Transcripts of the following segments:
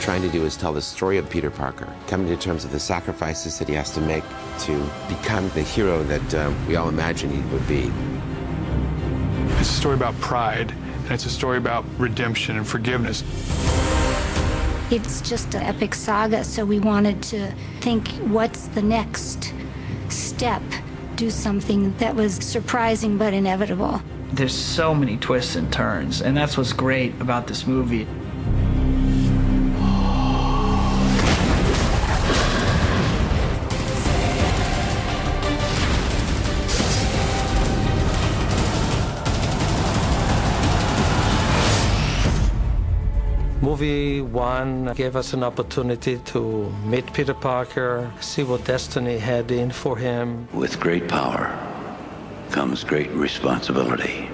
trying to do is tell the story of Peter Parker, coming to terms with the sacrifices that he has to make to become the hero that we all imagine he would be. It's a story about pride, and it's a story about redemption and forgiveness. It's just an epic saga, so we wanted to think, what's the next step? Do something that was surprising but inevitable. There's so many twists and turns, and that's what's great about this movie. Movie one gave us an opportunity to meet Peter Parker, see what destiny had in for him. With great power comes great responsibility.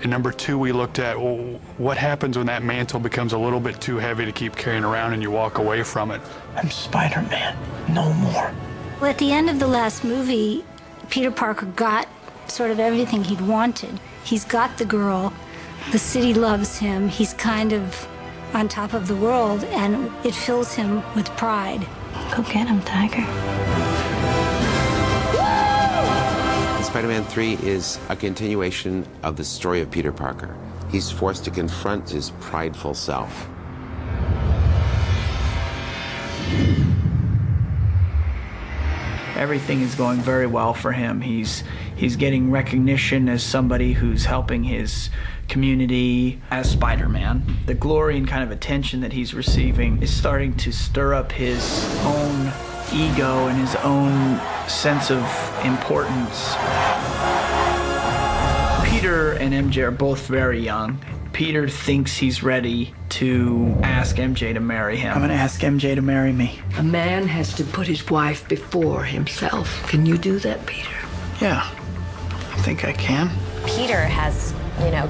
In number two, we looked at, well, what happens when that mantle becomes a little bit too heavy to keep carrying around and you walk away from it? I'm Spider-Man, no more. Well, at the end of the last movie, Peter Parker got sort of everything he'd wanted. He's got the girl, the city loves him, he's kind of on top of the world, and it fills him with pride. Go get him, Tiger. Spider-Man 3 is a continuation of the story of Peter Parker. He's forced to confront his prideful self. Everything is going very well for him. He's getting recognition as somebody who's helping his community as Spider-Man. The glory and kind of attention that he's receiving is starting to stir up his own ego and his own sense of importance. Peter and MJ are both very young. Peter thinks he's ready to ask MJ to marry him. I'm gonna ask MJ to marry me. A man has to put his wife before himself. Can you do that, Peter? Yeah, I think I can. Peter has,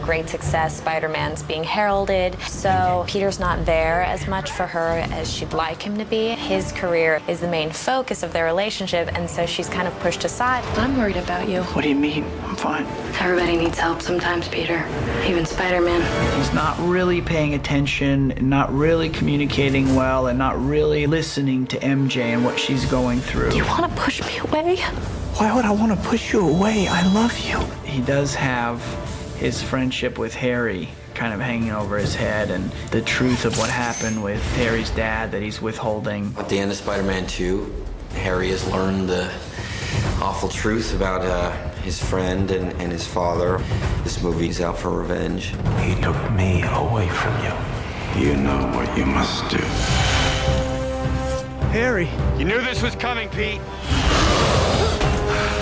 great success. Spider-Man's being heralded, so Peter's not there as much for her as she'd like him to be. His career is the main focus of their relationship, and so she's kind of pushed aside. I'm worried about you. What do you mean? I'm fine. Everybody needs help sometimes, Peter. Even Spider-Man. He's not really paying attention, not really communicating well, and not really listening to MJ and what she's going through. You want to push me away? Why would I want to push you away? I love you. He does have his friendship with Harry kind of hanging over his head, and the truth of what happened with Harry's dad that he's withholding. At the end of Spider-Man 2, Harry has learned the awful truth about his friend and his father. This movie is out for revenge. He took me away from you. You know what you must do. Harry! You knew this was coming, Pete.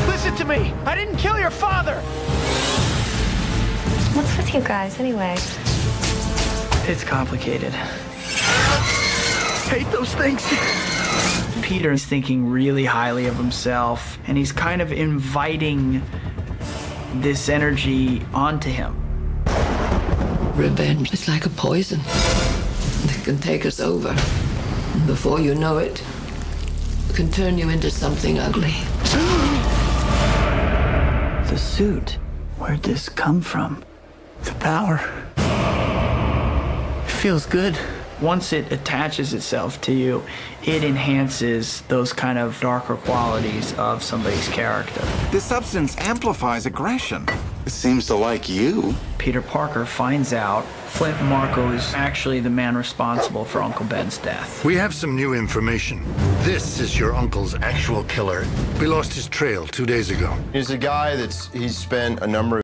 Listen to me! I didn't kill your father! What's with you guys, anyway? It's complicated. Hate those things. Peter is thinking really highly of himself, and he's kind of inviting this energy onto him. Revenge is like a poison that can take us over. And before you know it, it can turn you into something ugly. The suit, where'd this come from? The power. It feels good. Once it attaches itself to you, it enhances those kind of darker qualities of somebody's character. This substance amplifies aggression. It seems to like you. Peter Parker finds out Flint Marko is actually the man responsible for Uncle Ben's death. We have some new information. This is your uncle's actual killer. We lost his trail 2 days ago. He's a guy he's spent a number of